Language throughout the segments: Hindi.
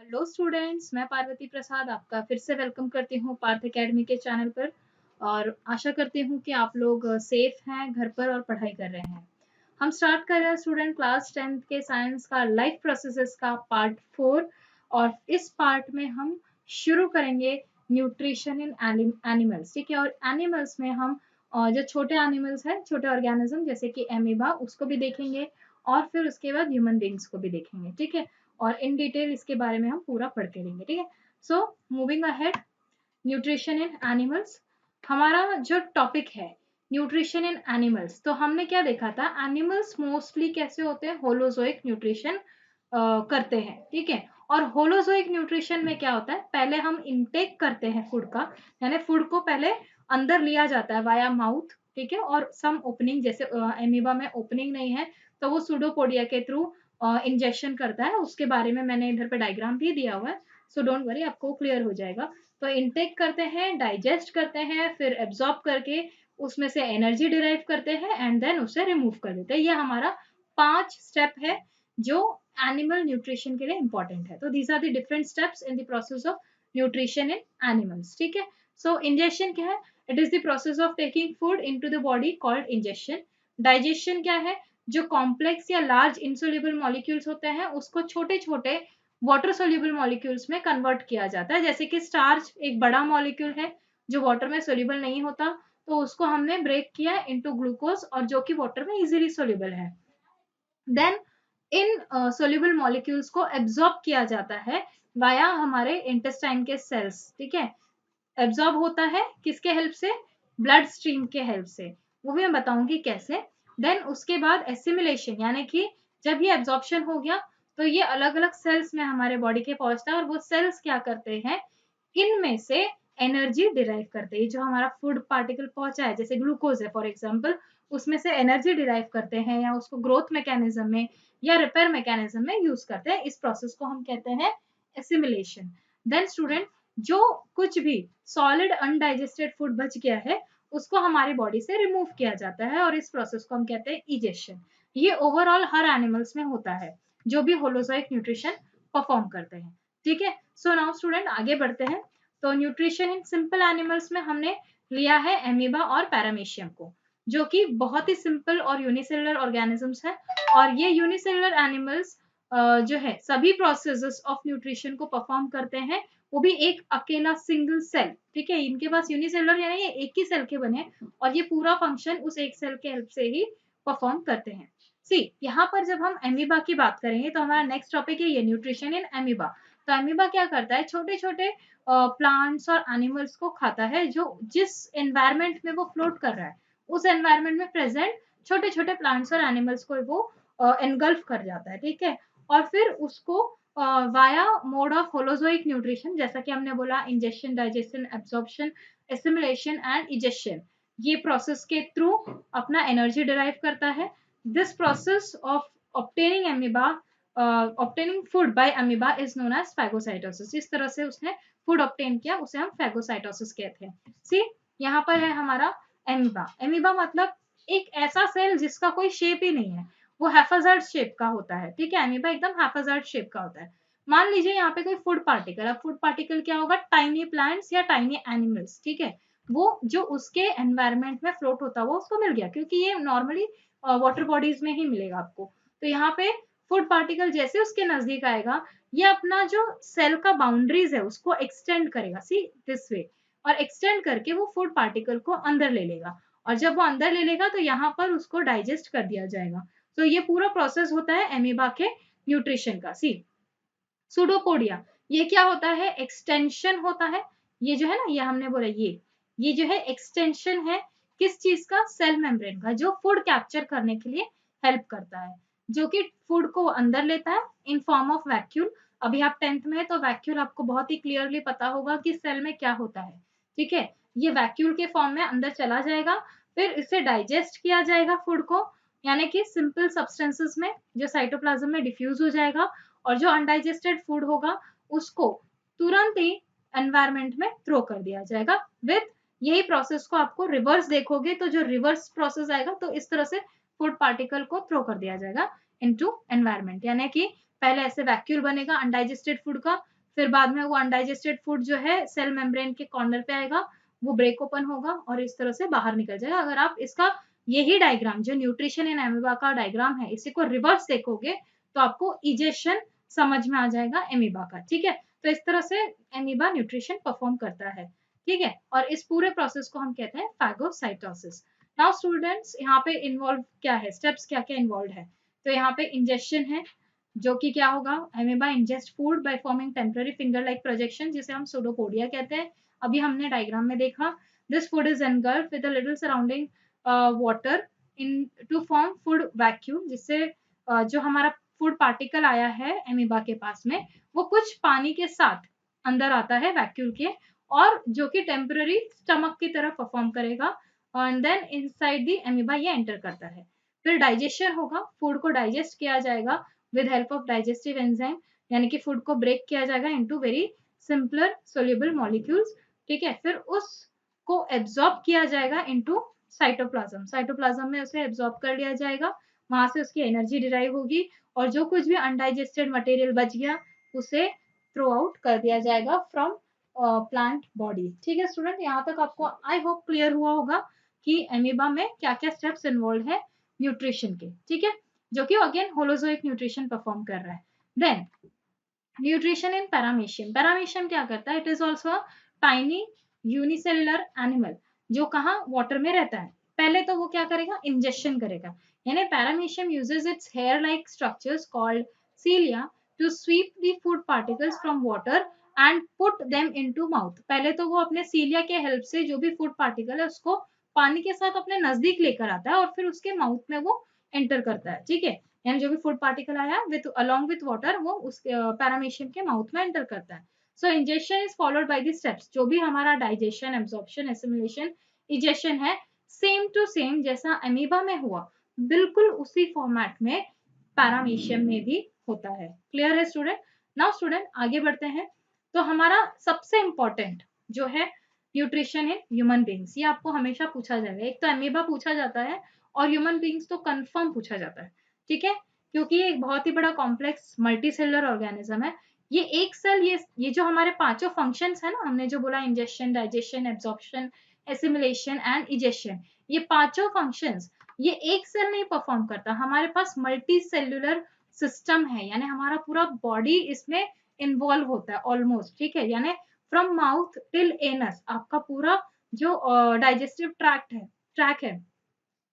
हेलो स्टूडेंट्स, मैं पार्वती प्रसाद आपका फिर से वेलकम करती हूँ पार्थ एकेडमी के चैनल पर। और आशा करती हूँ कि आप लोग सेफ हैं घर पर और पढ़ाई कर रहे हैं। हम स्टार्ट कर रहे हैं स्टूडेंट क्लास 10th के साइंस का लाइफ प्रोसेसेस का पार्ट 4। और इस पार्ट में हम शुरू करेंगे न्यूट्रिशन इन एनिमल्स। ठीक है, और एनिमल्स में हम जो छोटे एनिमल्स हैं, छोटे ऑर्गेनिज्म जैसे कि एमीबा, उसको भी देखेंगे और फिर उसके बाद ह्यूमन बींग्स को भी देखेंगे। ठीक है, और इन डिटेल इसके बारे में हम पूरा पढ़ के लेंगे। ठीक है, so moving ahead, nutrition in animals हमारा जो टॉपिक है। न्यूट्रिशन इन एनिमल्स, तो हमने क्या देखा था, एनिमल्स मोस्टली कैसे होते हैं, होलोजोइक न्यूट्रिशन करते हैं। ठीक है, और होलोजोइक न्यूट्रिशन में क्या होता है, पहले हम इनटेक करते हैं फूड का, यानी फूड को पहले अंदर लिया जाता है वाया माउथ। ठीक है, और सम ओपनिंग, जैसे एमीबा में ओपनिंग नहीं है तो वो सूडोपोडिया के थ्रू इंजेक्शन करता है। उसके बारे में मैंने इधर पे डायग्राम भी दिया हुआ है, सो डोंट वरी, आपको क्लियर हो जाएगा। तो इनटेक करते हैं, डाइजेस्ट करते हैं, फिर एब्जॉर्ब करके उसमें से एनर्जी डिराइव करते हैं एंड देन उसे रिमूव कर देते हैं। ये हमारा 5 स्टेप है जो एनिमल न्यूट्रिशन के लिए इंपॉर्टेंट है। तो these are the different steps in the process of nutrition in animals. ठीक है, सो इंजेक्शन क्या है, it is the process of taking food into the body called injection. Digestion क्या है, जो कॉम्प्लेक्स या लार्ज इंसोल्यूबल मॉलिक्यूल्स होते हैं उसको छोटे छोटे वाटर सोल्यूबल मॉलिक्यूल्स में कन्वर्ट किया जाता है। जैसे कि स्टार्च एक बड़ा मॉलिक्यूल है जो वाटर में सोल्यूबल नहीं होता, तो उसको हमने ब्रेक किया इनटू ग्लूकोज, और जो कि वाटर में इजीली सोल्यूबल है। देन इन सोल्यूबल मॉलिक्यूल्स को एब्जॉर्ब किया जाता है वाया हमारे इंटेस्टाइन के सेल्स। ठीक है, एब्जॉर्ब होता है किसके हेल्प से, ब्लड स्ट्रीम के हेल्प से, वो भी मैं बताऊंगी कैसे। देन उसके बाद एसिमिलेशन, यानी कि जब ये एब्जॉर्प्शन हो गया तो ये अलग अलग सेल्स में हमारे बॉडी के पहुंचता है, और वो सेल्स क्या करते हैं, इनमें से एनर्जी डिराइव करते हैं। जो हमारा फूड पार्टिकल पहुंचा है, जैसे ग्लूकोज है फॉर एग्जाम्पल, उसमें से एनर्जी डिराइव करते हैं या उसको ग्रोथ मैकेनिज्म में या रिपेयर मैकेनिज्म में यूज करते हैं। इस प्रोसेस को हम कहते हैं एसिमिलेशन। देन स्टूडेंट, जो कुछ भी सॉलिड अनडाइजेस्टेड फूड बच गया है उसको हमारी बॉडी से रिमूव किया जाता है, और इस प्रोसेस को हम कहते हैं इजेशन। ये ओवरऑल हर एनिमल्स में होता है जो भी होलोजोइक न्यूट्रिशन परफॉर्म करते हैं। ठीक है, सो नाउ स्टूडेंट आगे बढ़ते हैं। तो न्यूट्रिशन इन सिंपल एनिमल्स में हमने लिया है एमीबा और पैरामीशियम को, जो कि बहुत ही सिंपल और यूनिसेलुलर ऑर्गेनिजम्स है। और ये यूनिसेलुलर एनिमल्स जो है सभी प्रोसेसेस ऑफ न्यूट्रिशन को परफॉर्म करते हैं, वो भी एक अकेला सिंगल सेल। ठीक है, इनके पास यूनिसेलुलर यानी ये एक ही सेल के बने, और ये पूरा फंक्शन उस एक सेल के हेल्प से ही परफॉर्म करते हैं। सी, यहाँ पर जब हम एमीबा की बात करेंगे तो हमारा नेक्स्ट टॉपिक है ये न्यूट्रिशन इन एमीबा। तो एमीबा क्या करता है, छोटे छोटे प्लांट्स और एनिमल्स को खाता है जो जिस एनवायरमेंट में वो फ्लोट कर रहा है, उस एनवायरमेंट में प्रेजेंट छोटे छोटे प्लांट्स और एनिमल्स को वो एनगल्फ कर जाता है। ठीक है, और फिर उसको via mode of holozoic nutrition, जैसा कि हमने बोला, injection, digestion, absorption, assimilation and ejection, ये प्रोसेस के थ्रू अपना एनर्जी डिराइव करता है। This process of obtaining amoeba, obtaining food by amoeba is known as phagocytosis. इस तरह से उसने फूड ऑब्टेन किया, उसे हम फैगोसाइटोसिस कहते हैं। सी, यहाँ पर है हमारा एमीबा। एमीबा मतलब एक ऐसा सेल जिसका कोई शेप ही नहीं है, वो हैफाजार्ड शेप का होता है। ठीक है, अमीबा एकदम हैफाजार्ड शेप का होता है। मान लीजिए यहाँ पे कोई फूड पार्टिकल, अब फूड पार्टिकल क्या होगा, टाइनी प्लांट्स या टाइनी एनिमल्स। ठीक है, वो जो उसके एनवायरमेंट में फ्लोट होता हुआ उसको मिल गया, क्योंकि ये नॉर्मली वाटर बॉडीज में ही मिलेगा आपको। तो यहाँ पे फूड पार्टिकल जैसे उसके नजदीक आएगा, ये अपना जो सेल का बाउंड्रीज है उसको एक्सटेंड करेगा, सी दिस वे, और एक्सटेंड करके वो फूड पार्टिकल को अंदर ले लेगा। और जब वो अंदर ले लेगा तो यहाँ पर उसको डाइजेस्ट कर दिया जाएगा। तो ये पूरा प्रोसेस होता है एमीबा के न्यूट्रिशन का। सी, सूडोपोडिया, ये क्या होता है, एक्सटेंशन होता है। ये जो है ना, ये हमने बोला ये जो है एक्सटेंशन है किस चीज का, सेल मेम्ब्रेन का, जो फूड कैप्चर करने के लिए हेल्प करता है, जो कि फूड को अंदर लेता है इन फॉर्म ऑफ वैक्यूल। अभी आप 10th में है तो वैक्यूल आपको बहुत ही क्लियरली पता होगा कि सेल में क्या होता है। ठीक है, ये वैक्यूल के फॉर्म में अंदर चला जाएगा, फिर इसे डाइजेस्ट किया जाएगा फूड को, यानी कि सिंपल सब्सटेंसेस में जो साइटोप्लाज्म में डिफ्यूज हो जाएगा, और जो अनडाइजेस्टेड फूड होगा उसको तुरंत ही एनवायरमेंट में थ्रो कर दिया जाएगा। विथ यही प्रोसेस को आपको रिवर्स देखोगे तो जो रिवर्स प्रोसेस आएगा, तो इस तरह से फूड पार्टिकल को थ्रो कर दिया जाएगा इनटू एनवायरमेंट, यानी कि पहले ऐसे वैक्यूल बनेगा अनडाइजेस्टेड फूड का, फिर बाद में वो अनडाइजेस्टेड फूड जो है सेल मेम्ब्रेन के कॉर्नर पे आएगा, वो ब्रेक ओपन होगा और इस तरह से बाहर निकल जाएगा। अगर आप इसका यही डायग्राम जो न्यूट्रिशन इन एमीबा का डायग्राम है, इसी को रिवर्स देखोगे तो आपको इजेशन समझ में आ जाएगा एमीबा का। ठीक है, तो इस तरह से एमीबा न्यूट्रिशन परफॉर्म करता है। ठीक है, और इस पूरे प्रोसेस को हम कहते हैं फैगोसाइटोसिस। नाउ स्टूडेंट्स, यहाँ पे इन्वॉल्व क्या है, स्टेप्स क्या क्या इन्वॉल्व है। तो यहाँ पे इंजेक्शन है, जो कि क्या होगा, amoeba ingest food by forming temporary finger like projection, जिसे हम सूडोपोडिया कहते हैं। अभी हमने डायग्राम में देखा, this food is engulfed with a little surrounding water in to form food vacuum, जिससे जो हमारा फूड पार्टिकल आया है एमीबा के पास में, वो कुछ पानी के साथ अंदर आता है वैक्यूल के, और जो कि टेम्पररी स्टमक की तरह परफॉर्म करेगा, and then inside the amoeba ये एंटर करता है। फिर डाइजेशन होगा, फूड को डाइजेस्ट किया जाएगा with help of digestive enzyme, यानी कि फूड को ब्रेक किया जाएगा into very simpler soluble molecules. ठीक है, फिर उसको एब्जॉर्ब किया जाएगा इनटू साइटोप्लाज्म, साइटोप्लाज्म में उसे एब्जॉर्ब कर लिया जाएगा, वहां से उसकी एनर्जी डिराइव होगी, और जो कुछ भी अनडाइजेस्टेड मटेरियल बच गया उसे थ्रो आउट कर दिया जाएगा फ्रॉम प्लांट बॉडी। ठीक है स्टूडेंट, यहाँ तक आपको आई होप क्लियर हुआ होगा कि एमीबा में क्या क्या स्टेप्स इन्वॉल्व है न्यूट्रिशन के। ठीक है, जो कि अगेन होलोजोइक न्यूट्रिशन परफॉर्म कर रहा है। Then nutrition in paramecium, paramecium क्या करता है, it is also tiny unicellular animal, जो कहाँ वाटर में रहता है। पहले तो वो क्या करेगा, इंजेक्शन करेगा, यानी paramecium uses its hair like structures called cilia to sweep the food particles from water and put them into mouth. पहले तो वो अपने सीलिया के हेल्प से जो भी फूड पार्टिकल है उसको पानी के साथ अपने नजदीक लेकर आता है, और फिर उसके माउथ में वो एंटर करता है। ठीक है, यानी जो भी फूड पार्टिकल आया विथ अलोंग विथ वाटर वो उस पैरामीशियम के माउथ में एंटर करता है। So ingestion is followed by the steps, जो भी हमारा डाइजेशन, एब्जॉर्प्शन, एसिमिलेशन, इजेशन है, सेम टू सेम जैसा अमीबा में हुआ, बिल्कुल उसी फॉर्मेट में पैरामीशियम में भी होता है। क्लियर है स्टूडेंट। नाउ स्टूडेंट आगे बढ़ते हैं। तो हमारा सबसे इंपॉर्टेंट जो है न्यूट्रिशन इन ह्यूमन बींग्स, ये आपको हमेशा पूछा जाएगा, एक तो अमीबा पूछा जाता है और ह्यूमन बींग्स तो कंफर्म पूछा जाता है। ठीक है, क्योंकि ये एक बहुत ही बड़ा कॉम्प्लेक्स मल्टी सेलुलर ऑर्गेनिज्म है। ये एक सेल, ये जो हमारे पांचों फंक्शंस है ना, हमने जो बोला injection, digestion, absorption, assimilation and egestion, ये पांचों फंक्शंस ये एक सेल नहीं परफॉर्म करता, हमारे पास मल्टी सेलुलर सिस्टम है, यानी हमारा पूरा बॉडी इसमें इन्वॉल्व होता है ऑलमोस्ट। ठीक है, यानी फ्रॉम माउथ टिल एनस आपका पूरा जो डाइजेस्टिव ट्रैक है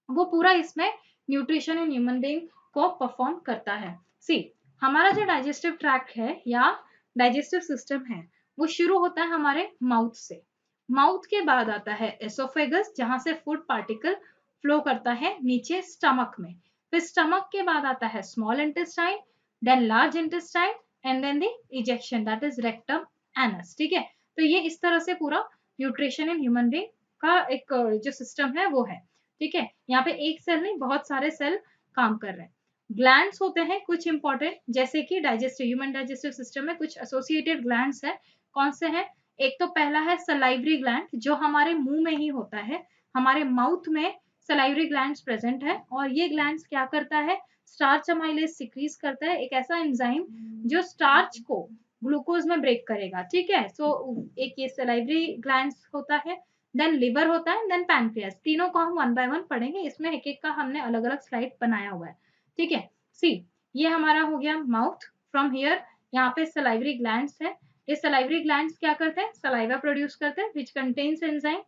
वो पूरा इसमें न्यूट्रिशन इन ह्यूमन बीइंग को परफॉर्म करता है। सी, हमारा जो डाइजेस्टिव ट्रैक्ट है या डाइजेस्टिव सिस्टम है वो शुरू होता है हमारे माउथ से, माउथ के बाद आता है एसोफेगस, जहां से फूड पार्टिकल फ्लो करता है नीचे स्टमक में, फिर स्टमक के बाद आता है small intestine, then large intestine, and then the ejection that is rectum anus. ठीक है, तो ये इस तरह से पूरा न्यूट्रिशन इन ह्यूमन बीइंग का एक जो सिस्टम है वो है। ठीक है, यहाँ पे एक सेल नहीं बहुत सारे सेल काम कर रहे हैं। ग्लैंड्स होते हैं कुछ इंपॉर्टेंट, जैसे कि डाइजेस्टिव, ह्यूमन डाइजेस्टिव सिस्टम में कुछ एसोसिएटेड ग्लैंड्स है। कौन से हैं, एक तो पहला है सलाइवरी ग्लैंड, जो हमारे मुंह में ही होता है, हमारे माउथ में सलाइवरी ग्लैंड्स प्रेजेंट है, और ये ग्लैंड्स क्या करता है, स्टार्च अमाइलेज सिक्रीज करता है, एक ऐसा एंजाइम जो स्टार्च को ग्लूकोज में ब्रेक करेगा। ठीक है, सो एक ये सलाइवरी ग्लैंड्स होता है, देन लिवर होता है, देन पैनक्रियास। तीनों को हम वन बाय वन पढ़ेंगे, इसमें एक एक का हमने अलग अलग स्लाइड बनाया हुआ है। ठीक है, सी, ये हमारा हो गया माउथ, फ्रॉम हियर यहाँ पे सलाइवरी ग्लैंड्स है, ये सलाइवरी ग्लैंड्स क्या करते हैं, सलाइवा प्रोड्यूस करते हैं which contains enzyme.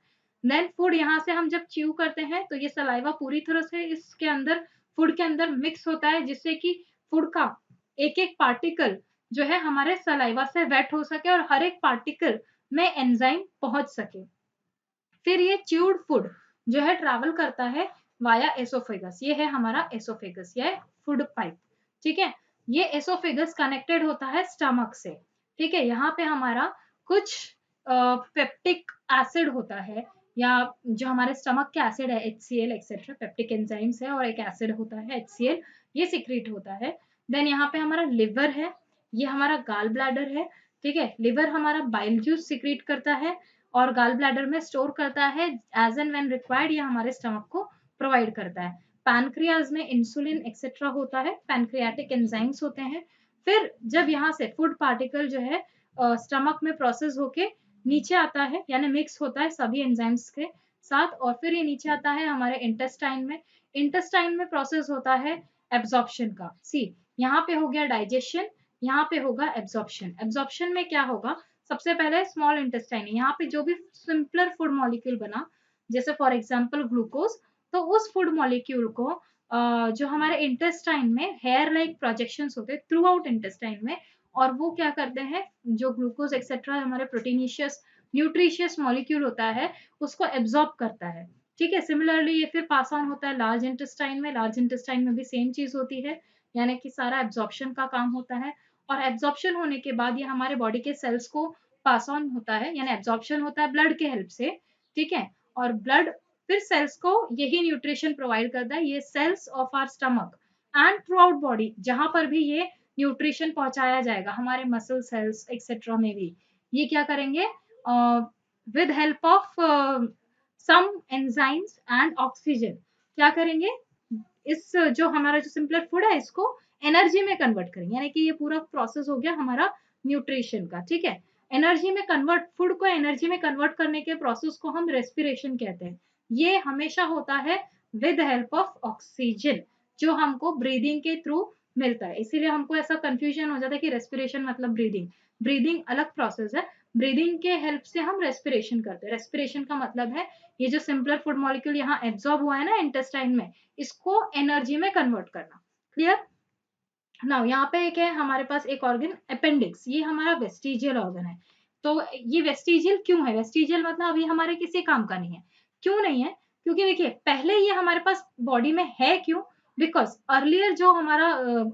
Then food यहाँ से हम जब च्यू करते हैं तो ये सलाइवा पूरी तरह से इसके अंदर फूड के अंदर मिक्स होता है, जिससे कि फूड का एक एक पार्टिकल जो है हमारे सलाइवा से वेट हो सके और हर एक पार्टिकल में एंजाइम पहुंच सके। फिर ये च्यूड फूड जो है ट्रैवल करता है वाया एसोफेगस, ये है हमारा एसोफेगस, ये फूड पाइप। ठीक है, ये एसोफेगस कनेक्टेड होता है स्टमक से। ठीक है, यहाँ पे हमारा कुछ पेप्टिक एसिड होता है, या जो हमारे स्टमक के एसिड है HCl एक्सेट्रा, पेप्टिक एंजाइम्स है, और एक एसिड होता है HCl, ये सिक्रीट होता है। देन यहाँ पे हमारा लिवर है, ये हमारा गाल ब्लैडर है। ठीक है, लिवर हमारा बाइल जूस सिक्रीट करता है और गाल ब्लैडर में स्टोर करता है एज एंड व्हेन रिक्वायर्ड, ये हमारे स्टमक को प्रोवाइड करता है। पैनक्रियाज में इंसुलिन एक्सेट्रा होता है, पैनक्रियाटिक एंजाइम्स होते हैं। फिर जब यहाँ से फूड पार्टिकल जो है स्टमक में प्रोसेस होके नीचे आता है, यानी मिक्स होता है सभी एंजाइम्स के साथ, और फिर ये नीचे आता है हमारे इंटेस्टाइन में। इंटेस्टाइन में प्रोसेस होता है एब्जॉर्प्शन का। सी, यहाँ पे हो गया डाइजेशन, यहाँ पे होगा एब्जॉर्प्शन। एब्जॉर्प्शन में क्या होगा, सबसे पहले स्मॉल इंटेस्टाइन, यहाँ पे जो भी सिंपलर फूड मॉलिक्यूल बना, जैसे फॉर एग्जांपल ग्लूकोज, तो उस फूड मॉलिक्यूल को जो हमारे इंटेस्टाइन में हेयर लाइक प्रोजेक्शंस होते हैं थ्रू आउट इंटेस्टाइन में, और वो क्या करते हैं, जो ग्लूकोज एक्सेट्रा हमारे प्रोटीनिशियस न्यूट्रिशियस मॉलिक्यूल होता है उसको एब्जॉर्ब करता है। ठीक है, सिमिलरली ये फिर पास ऑन होता है लार्ज इंटेस्टाइन में। लार्ज इंटेस्टाइन में भी सेम चीज होती है, यानी कि सारा एब्जॉर्प्शन का काम होता है, और एब्जॉर्प्शन होने के बाद ये हमारे बॉडी के सेल्स को पास ऑन होता है, यानी एब्जॉर्प्शन होता है ब्लड के हेल्प से। ठीक है, और ब्लड फिर सेल्स को यही न्यूट्रिशन प्रोवाइड करता है, ये cells of our stomach and throughout body, जहां पर भी ये न्यूट्रिशन पहुंचाया जाएगा हमारे मसल सेल्स एक्सेट्रा में भी, ये क्या करेंगे, with help of some enzymes and oxygen, क्या करेंगे, इस जो हमारा जो सिंपलर फूड है इसको एनर्जी में कन्वर्ट करेंगे, यानी कि ये पूरा प्रोसेस हो गया हमारा न्यूट्रिशन का। ठीक है, एनर्जी में कन्वर्ट, फूड को एनर्जी में कन्वर्ट करने के प्रोसेस को हम रेस्पिरेशन कहते हैं। ये हमेशा होता है विद हेल्प ऑफ ऑक्सीजन, जो हमको ब्रीदिंग के थ्रू मिलता है। इसीलिए हमको ऐसा कंफ्यूजन हो जाता है कि रेस्पिरेशन मतलब ब्रीदिंग, ब्रीदिंग अलग प्रोसेस है। ब्रीदिंग के हेल्प से हम रेस्पिरेशन करते हैं। रेस्पिरेशन का मतलब है ये जो सिंपलर फूड मॉलिक्यूल यहाँ एब्जॉर्ब हुआ है ना इंटेस्टाइन में, इसको एनर्जी में कन्वर्ट करना। क्लियर? नाउ यहाँ पे एक है हमारे पास एक ऑर्गन अपेंडिक्स, ये हमारा वेस्टिजियल ऑर्गन है। तो ये वेस्टिजियल क्यों है, वेस्टिजियल मतलब अभी हमारे किसी काम का नहीं है। क्यों नहीं है, क्योंकि देखिए पहले ये हमारे पास बॉडी में है, क्यों, बिकॉज अर्लियर जो हमारा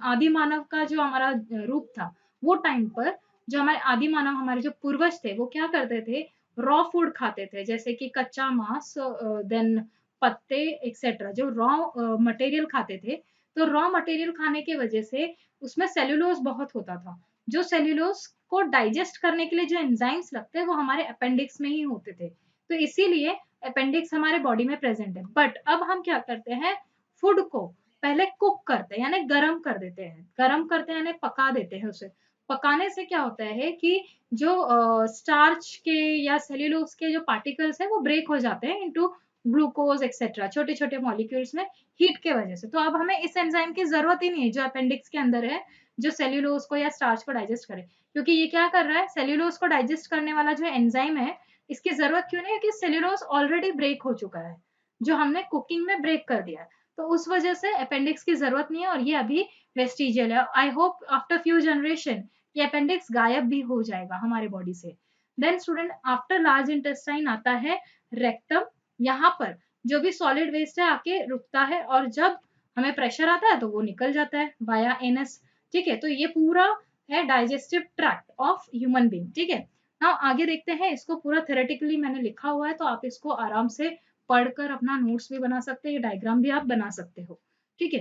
आदि मानव का जो हमारा रूप था, वो टाइम पर जो हमारे आदि मानव, हमारे जो पूर्वज थे, वो क्या करते थे, रॉ फूड खाते थे, जैसे कि कच्चा मांस, देन पत्ते एक्सेट्रा, जो रॉ मटेरियल खाते थे। तो रॉ मटेरियल खाने की वजह से उसमें सेल्यूलोज बहुत होता था, जो सेल्यूलोज को डाइजेस्ट करने के लिए जो एंजाइम्स लगते हैं वो हमारे अपेंडिक्स में ही होते थे। तो इसीलिए अपेंडिक्स हमारे बॉडी में प्रेजेंट है। बट अब हम क्या करते हैं, फूड को पहले कुक करते हैं, यानी गरम कर देते हैं, गरम करते हैं यानी पका देते हैं उसे। पकाने से क्या होता है कि जो स्टार्च के या सेल्यूलोज के जो पार्टिकल्स है वो ब्रेक हो जाते हैं इनटू ग्लूकोज एक्सेट्रा, छोटे छोटे मॉलिक्यूल्स में, हीट के वजह से। तो अब हमें इस एंजाइम की जरूरत ही नहीं है जो अपेंडिक्स के अंदर है, जो सेल्यूलोज को या स्टार्च को डाइजेस्ट करे, क्योंकि ये क्या कर रहा है, सेल्यूलोज को डाइजेस्ट करने वाला जो एंजाइम है, इसकी जरूरत क्यों नहीं है, कि सेल्यूलोज ऑलरेडी ब्रेक हो चुका है, जो हमने कुकिंग में ब्रेक कर दिया है। तो उस वजह से अपेंडिक्स की जरूरत नहीं है, और ये अभी वेस्टिजियल है। I hope after few generation ये अपेंडिक्स गायब भी हो जाएगा हमारे बॉडी से। Then student, after large intestine आता है रेक्टम। यहाँ पर जो भी सॉलिड वेस्ट है आके रुकता है, और जब हमें प्रेशर आता है तो वो निकल जाता है वाया एनएस। ठीक है, तो ये पूरा है digestive tract of human being. ठीक है, नाउ आगे देखते हैं, इसको पूरा थ्योरेटिकली मैंने लिखा हुआ है, तो आप इसको आराम से पढ़कर अपना नोट्स भी बना सकते हैं, डायग्राम भी आप बना सकते हो। ठीक है,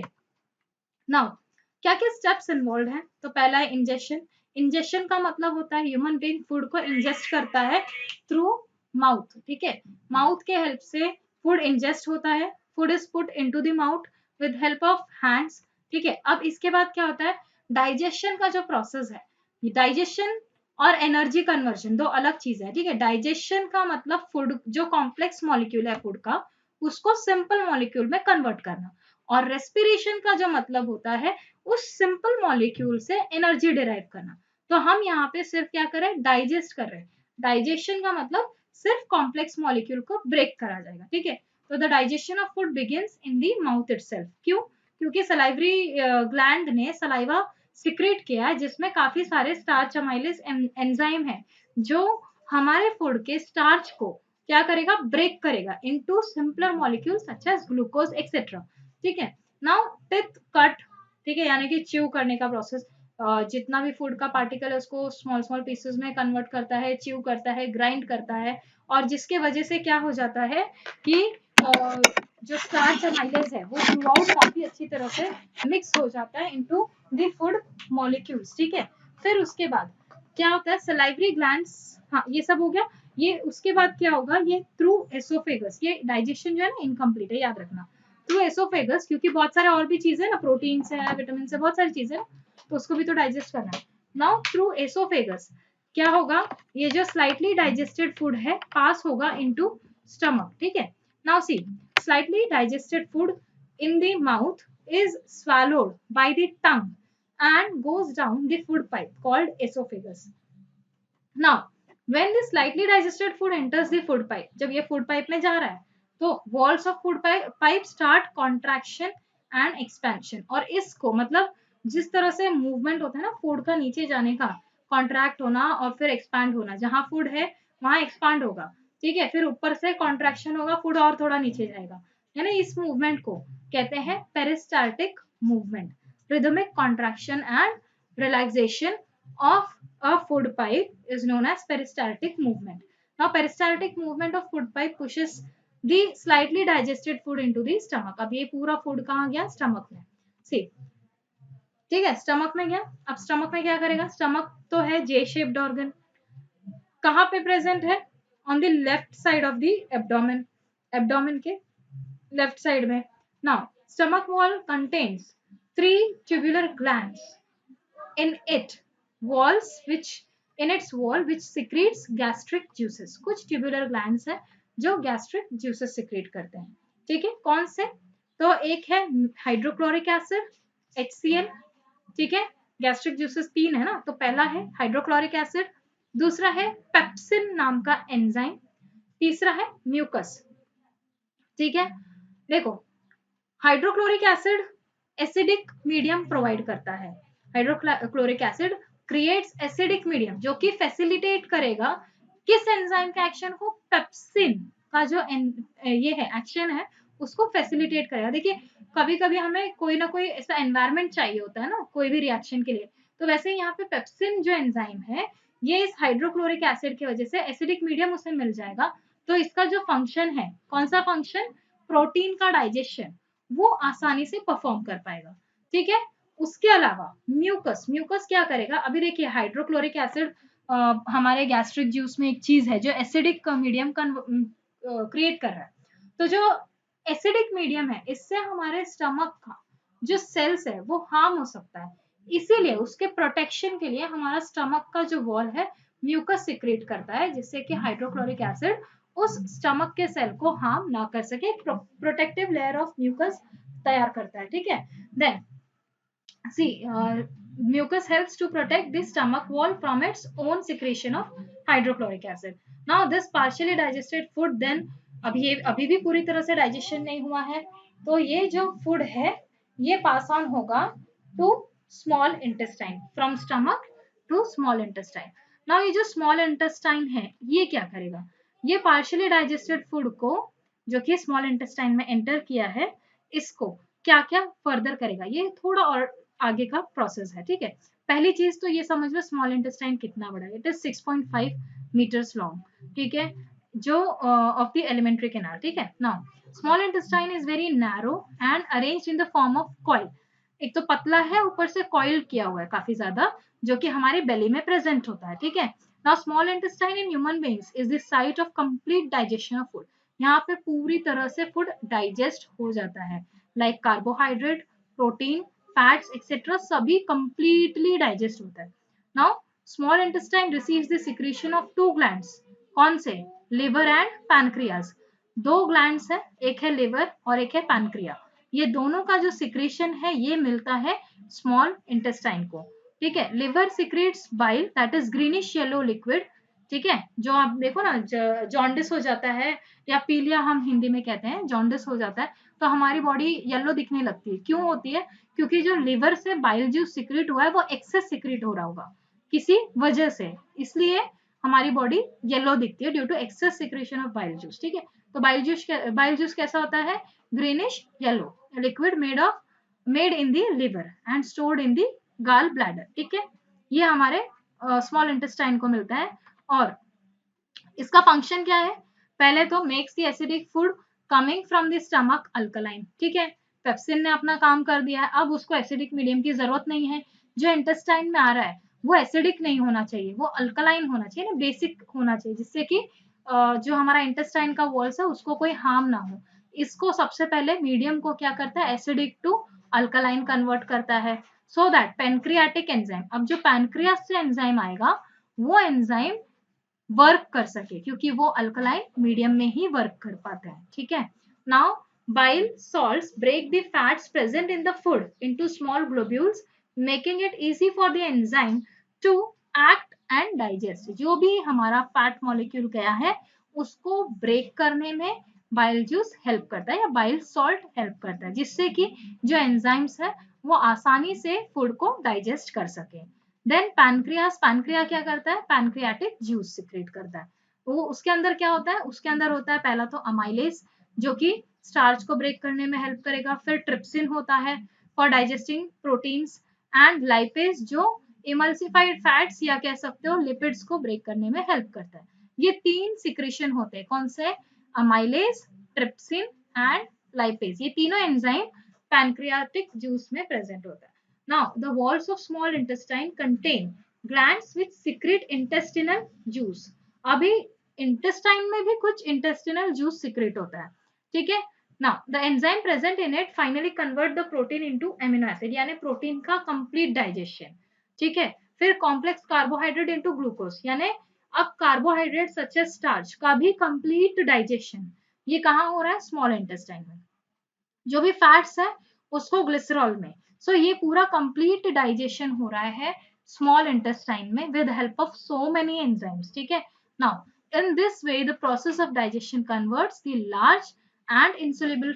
नाउ क्या क्या स्टेप्स इन्वॉल्व हैं, तो पहला है इंजेक्शन। इंजेक्शन का मतलब होता है ह्यूमन बीइंग फूड को इंजेस्ट करता है थ्रू माउथ। ठीक है, माउथ के हेल्प से फूड इंजेस्ट होता है, food is put into the mouth with help of hands. ठीक है, अब इसके बाद क्या होता है, डाइजेशन का जो प्रोसेस है, डाइजेशन और एनर्जी कन्वर्जन दो अलग चीज है। ठीक है, डाइजेशन का मतलब फूड जो कॉम्प्लेक्स मॉलिक्यूल है फूड का, उसको सिंपल मॉलिक्यूल में कन्वर्ट करना, और रेस्पिरेशन का जो मतलब होता है उस सिंपल मॉलिक्यूल से एनर्जी डिराइव करना। तो हम यहाँ पे सिर्फ क्या कर रहे हैं, डाइजेस्ट कर रहे हैं। डाइजेशन का मतलब सिर्फ कॉम्प्लेक्स मॉलिक्यूल को ब्रेक करा जाएगा। ठीक है, तो the digestion of food begins in the mouth itself. क्यों, क्योंकि सलाइवरी ग्लैंड ने सलाइवा सिक्रेट किया है, जिसमें काफी सारे स्टार्च अमाइलेज एंजाइम है, जो हमारे फूड के स्टार्च को क्या करेगा, ब्रेक करेगा into simpler molecule such as glucose etcetera. ठीक है, नाउ टिथ कट। ठीक है, यानी कि च्यू करने का प्रोसेस, जितना भी फूड का पार्टिकल है उसको स्मॉल स्मॉल पीसेस में कन्वर्ट करता है, च्यू करता है, ग्राइंड करता है, और जिसके वजह से क्या हो जाता है कि जो स्टार्च अमाइलेज है वो थ्रू आउट काफी अच्छी तरह से मिक्स हो जाता है इनटू द फूड मॉलिक्यूल्स। ठीक है, फिर उसके बाद क्या होता है, सलाइवरी ग्लैंड्स, हाँ ये सब हो गया। ये उसके बाद क्या होगा, ये थ्रू एसोफेगस, ये डाइजेशन जो है ना इनकम्प्लीट है, याद रखना, थ्रू एसोफेगस, क्योंकि बहुत सारे और भी चीजें ना, प्रोटीन है, विटामिन है, बहुत सारी चीजें, तो उसको भी तो डाइजेस्ट करना है। नाउ थ्रू एसोफेगस क्या होगा, ये जो स्लाइटली डाइजेस्टेड फूड है पास होगा इनटू स्टमक, ठीक है। Now see, slightly digested food in the mouth is swallowed by the tongue and goes down the food pipe called esophagus. Now, when the slightly digested food enters the food pipe, जब ये food pipe में जा रहा है, तो walls of food pipe start contraction and expansion. और इसको मतलब जिस तरह से movement होता है ना food का नीचे जाने का, contract होना और फिर expand होना, जहाँ food है वहाँ expand होगा, ठीक है, फिर ऊपर से contraction होगा, food और थोड़ा नीचे जाएगा, यानी इस movement को कहते हैं peristaltic movement. Rhythmic contraction and relaxation of a food pipe is known as peristaltic movement. Now, peristaltic movement of food pipe pushes the slightly digested food into the stomach. अब ये पूरा food कहाँ गया? Stomach में. See, ठीक है, stomach में गया. अब stomach में क्या करेगा? Stomach तो है J-shaped organ. कहाँ पे present है? On the left side of the abdomen. Abdomen के left side में. Now, stomach wall contains 3 tubular glands. In its wall which secretes gastric juices. कुछ tubular glands है जो gastric juices secrete करते हैं, ठीक है। कौन से? तो एक है हाइड्रोक्लोरिक एसिड HCl, ठीक है, gastric juices 3 है ना, तो पहला है हाइड्रोक्लोरिक एसिड, दूसरा है पेप्सिन नाम का एंजाइम, तीसरा है म्यूकस, ठीक है। देखो, hydrochloric acid acidic medium provide करता है। Hydrochloric acid creates acidic medium जो कि फैसिलिटेट करेगा किस एंजाइम का एक्शन को, पेप्सिन का जो ये है एक्शन है उसको फैसिलिटेट करेगा। देखिए कभी कभी हमें कोई ना कोई ऐसा एनवायरनमेंट चाहिए होता है ना कोई भी रिएक्शन के लिए, तो वैसे यहाँ पे पेप्सिन जो एंजाइम है ये इस हाइड्रोक्लोरिक एसिड की वजह से एसिडिक मीडियम उसे मिल जाएगा, तो इसका जो फंक्शन है, कौन सा फंक्शन, प्रोटीन का डाइजेशन, वो आसानी से परफॉर्म कर पाएगा, ठीक है। उसके अलावा म्यूकस क्या करेगा, अभी देखिए हाइड्रोक्लोरिक एसिड हमारे गैस्ट्रिक जूस में एक चीज है जो एसिडिक मीडियम क्रिएट कर रहा है, तो जो एसिडिक मीडियम है इससे हमारे स्टमक का जो सेल्स है वो हार्म हो सकता है, इसीलिए उसके प्रोटेक्शन के लिए हमारा स्टमक का जो वॉल है म्यूकस सिक्रेट करता है, जिससे कि हाइड्रोक्लोरिक एसिड उस स्टमक के सेल को हार्म ना कर सके, प्रोटेक्टिव लेयर ऑफ म्यूकस तैयार करता है, ठीक है। Then see, mucus helps to protect the stomach wall from its own secretion of hydrochloric acid. Now this partially digested food then अभी भी पूरी तरह से डाइजेशन नहीं हुआ है, तो ये जो फूड है ये पास ऑन होगा to small intestine, from stomach to small intestine. Now ये जो स्मॉल इंटेस्टाइन है ये क्या करेगा, ये पार्शियली डाइजेस्टेड फूड को जो कि स्मॉल इंटेस्टाइन में एंटर किया है इसको क्या क्या फर्दर करेगा, ये थोड़ा और आगे का प्रोसेस है, ठीक है। पहली चीज तो ये समझ लो स्मॉल इंटेस्टाइन कितना बड़ा है, इट इज 6.5 मीटर्स लॉन्ग, ठीक है, जो ऑफ द एलिमेंट्री कैनाल, ठीक है। Now small intestine is very narrow and arranged in the form of coil, एक तो पतला है ऊपर से कॉइल किया हुआ है काफी ज्यादा, जो कि हमारे बेली में प्रेजेंट होता है, ठीक है। Now small intestine in human beings is the site of complete digestion of food, यहाँ पे पूरी तरह से फूड डाइजेस्ट हो जाता है, like carbohydrate, protein, fats etcetera सभी कंप्लीटली डाइजेस्ट होता है। Now small intestine receives the secretion of 2 glands, कौन से, लिवर एंड पैनक्रियाज, 2 ग्लैंड्स है, एक है लिवर और एक है पैनक्रिया, ये दोनों का जो सिक्रीशन है ये मिलता है स्मॉल इंटेस्टाइन को, ठीक है। Liver secretes bile that is greenish yellow liquid, ठीक है, जो आप देखो ना जॉन्डिस हो जाता है या पीलिया हम हिंदी में कहते हैं, जॉन्डिस हो जाता है तो हमारी बॉडी येलो दिखने लगती है, क्यों होती है, क्योंकि जो लिवर से बाइल जूस सिक्रेट हुआ है वो एक्सेस सिक्रेट हो रहा होगा किसी वजह से, इसलिए हमारी बॉडी येलो दिखती है due to excess secretion of bile juice, ठीक है। तो बाइल जूस कैसा होता है, greenish yellow liquid made in the liver and stored in the gall bladder, ठीक है, ये हमारे स्मॉल इंटेस्टाइन को मिलता है। और इसका फंक्शन क्या है, पहले तो makes the acidic food coming from the stomach alkaline, ठीक है, पेप्सिन ने अपना काम कर दिया है, अब उसको एसिडिक मीडियम की जरूरत नहीं है, जो इंटेस्टाइन में आ रहा है वो एसिडिक नहीं होना चाहिए, वो अल्कलाइन होना चाहिए ना, बेसिक होना चाहिए, जिससे कि जो हमारा इंटेस्टाइन का वॉल्स है उसको कोई हार्म ना हो, इसको सबसे पहले मीडियम को क्या करता है, एसिडिक टू अल्कलाइन कन्वर्ट करता है, सो दैट पैनक्रियाटिक एंजाइम, अब जो पैनक्रियास से एंजाइम आएगा वो एंजाइम वर्क कर सके, क्योंकि वो अल्कलाइन मीडियम में ही वर्क कर पाता है, ठीक है। Now bile salts break the fats present in the food into small globules, making it easy for the enzyme to act and digest. जो भी हमारा फैट मॉलिक्यूल गया है उसको ब्रेक करने में बाइल जूस हेल्प करता है या बाइल सॉल्ट हेल्प करता है, जिससे कि जो एंजाइम्स है वो आसानी से फूड को डाइजेस्ट कर सके। देन पैनक्रियास, पैनक्रिया क्या करता है, पैनक्रियाटिक जूस सिक्रेट करता है। वो उसके अंदर क्या होता है, उसके अंदर होता है पहला तो अमाइलेज जो कि स्टार्च को ब्रेक करने में हेल्प करेगा, फिर ट्रिप्सिन होता है for digesting proteins, and lipase जो इमल्सिफाइड फैट्स या कह सकते हो लिपिड्स को ब्रेक करने में हेल्प करता है। ये तीन सिक्रेशन होते हैं, कौन से, अमाइलेज, ट्रिप्सिन एंड लाइपेज, ये तीनों एंजाइम पैनक्रियाटिक जूस में प्रेजेंट होता है। Now, the walls of small intestine contain glands which secrete intestinal juice. अभी intestine में भी कुछ intestinal juice secrete होता है, ठीक है। Now, the enzyme present in it finally convert the protein into amino acid, यानी प्रोटीन का complete digestion, ठीक है। फिर complex carbohydrate into glucose, यानी अब कार्बोहाइड्रेट सच एज स्टार्च का भी complete digestion, ये कहाँ हो रहा है, small intestine में। जो भी फैट्स है उसको ग्लिसरॉल में, सो ये पूरा कंप्लीट डाइजेशन हो रहा है स्मॉल इंटेस्टाइन में with help of so many enzymes, ठीक है। Now in this way the process of digestion converts the large and insoluble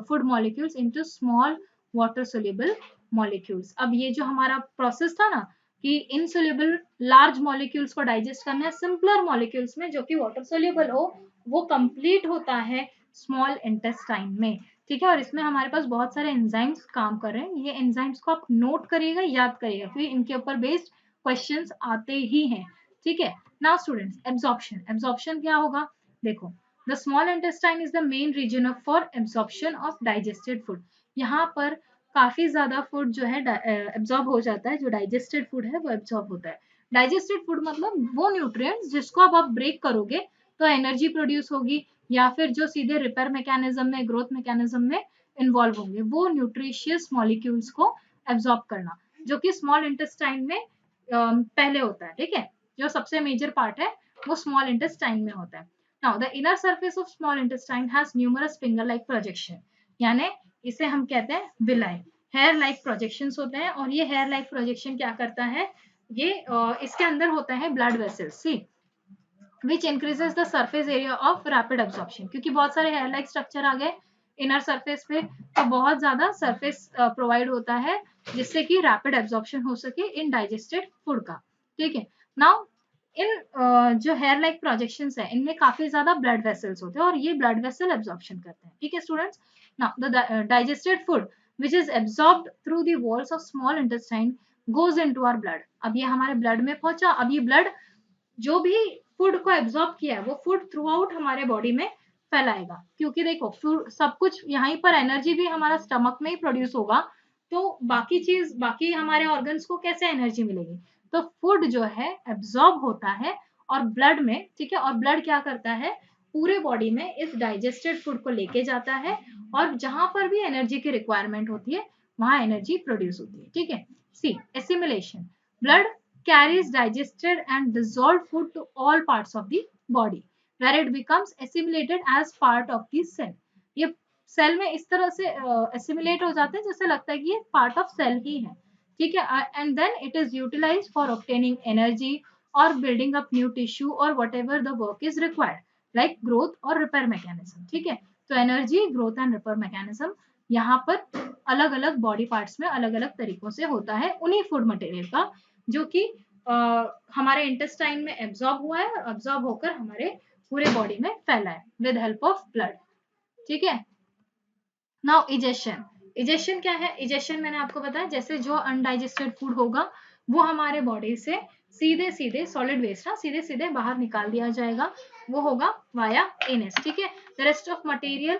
food molecules into small water soluble molecules. अब ये जो हमारा प्रोसेस था ना कि इनसोल्युबल लार्ज मॉलिक्यूल्स को डाइजेस्ट करना है सिंपलर मॉलिक्यूल्स में जो कि वाटर सोल्युबल हो, वो कंप्लीट होता है स्मॉल इंटेस्टाइन में, ठीक है। और इसमें हमारे पास बहुत सारे एंजाइम्स काम कर रहे हैं, ये एंजाइम्स को आप नोट करिएगा, याद करिएगा, क्योंकि इनके ऊपर बेस्ड क्वेश्चंस आते ही हैं, ठीक है। नाउ स्टूडेंट्स, एब्जॉर्प्शन, एब्जॉर्प्शन क्या होगा, देखो, the small intestine is the main region of for absorption of digested food. यहाँ पर काफी ज्यादा फूड जो है एब्जॉर्ब हो जाता है, जो डाइजेस्टेड फूड है वो एब्जॉर्ब होता है। डाइजेस्टेड फूड मतलब वो न्यूट्रिएंट्स जिसको अब आप ब्रेक करोगे तो एनर्जी प्रोड्यूस होगी, या फिर जो सीधे रिपेयर मैकेनिज्म में, ग्रोथ मैकेनिज्म में इन्वॉल्व होंगे, वो न्यूट्रिशियस मॉलिक्यूल्स को एब्जॉर्ब करना, जो कि स्मॉल इंटेस्टाइन में पहले होता है, ठीक है। जो सबसे मेजर पार्ट है वो स्मॉल इंटेस्टाइन में होता है। Now the inner surface of small intestine has numerous finger like projection, यानी इसे हम कहते हैं विलाई, हेयर लाइक प्रोजेक्शंस होते हैं। और ये हेयर लाइक प्रोजेक्शन क्या करता है, ये इसके अंदर होता है blood vessels, see which increases the surface area of rapid absorption, क्योंकि बहुत सारे हेयर लाइक स्ट्रक्चर आ गए इनर सरफेस पे, तो बहुत ज्यादा सरफेस प्रोवाइड होता है जिससे कि रैपिड एब्जॉर्प्शन हो सके इन डाइजेस्टेड फूड का, ठीक है। नाउ इन जो हेयर लाइक प्रोजेक्शंस है इनमें काफी ज्यादा ब्लड वेसल्स होते हैं और ये ब्लड वेसल एब्जॉर्प्शन करते हैं, ठीक है students. Now the digested food which is absorbed through the walls of small intestine goes into our blood, अब ये हमारे ब्लड में पहुंचा। अब ये ब्लड जो भी फूड को एब्जॉर्ब किया है वो फूड थ्रू आउट हमारे बॉडी में फैलाएगा, क्योंकि देखो सब कुछ यहीं पर एनर्जी भी हमारा स्टमक में ही प्रोड्यूस होगा, तो बाकी चीज, बाकी हमारे ऑर्गन्स को कैसे एनर्जी मिलेगी, तो फूड जो है एब्जॉर्ब होता है और ब्लड में, ठीक है। और ब्लड क्या करता है, पूरे बॉडी में इस डाइजेस्टेड फूड को लेके जाता है और जहां पर भी एनर्जी की रिक्वायरमेंट होती है वहां एनर्जी प्रोड्यूस होती है, ठीक है। C assimilation, blood carries digested and dissolved food to all parts of the body where it becomes assimilated as part of the cell। ये सेल में इस तरह से assimilate हो जाते हैं जैसे लगता है कि ये पार्ट ऑफ सेल ही है, ठीक है। And then it is utilized for obtaining energy और बिल्डिंग अप न्यू टिश्यू और whatever the work is required like growth और रिपेयर मैकेनिज्म, ठीक है। तो energy, growth and repair mechanism यहाँ पर अलग अलग बॉडी पार्ट्स में अलग अलग तरीकों से होता है उन्हीं फूड मटेरियल का जो कि हमारे इंटेस्टाइन में एब्जॉर्ब हुआ है और एब्जॉर्ब होकर हमारे पूरे बॉडी में फैला है विद हेल्प ऑफ ब्लड, ठीक है। नाउ इजेशन, इजेशन क्या है, इजेशन मैंने आपको बताया जैसे जो अनडाइजेस्टेड फूड होगा वो हमारे बॉडी से सीधे सीधे सॉलिड वेस्ट ना सीधे सीधे बाहर निकाल दिया जाएगा, वो होगा वाया एनस, ठीक है। The rest of material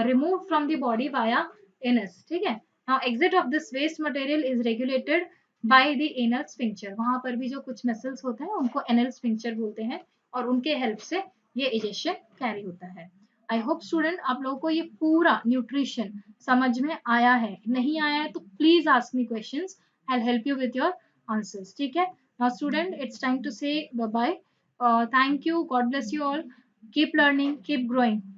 remove from the body via anus, ठीक है। Now exit of this waste material is regulated by the anal sphincter, वहां पर भी जो कुछ मसल्स होते हैं उनको एनल स्फिंक्चर बोलते हैं और उनके हेल्प से ये इजेशन कैरी होता है। आई होप स्टूडेंट आप लोगों को ये पूरा न्यूट्रिशन समझ में आया है, नहीं आया है तो please ask me questions, I will help you with your answers, ठीक है। Now, student, it's time to say bye bye. Thank you. God bless you all. Keep learning, keep growing.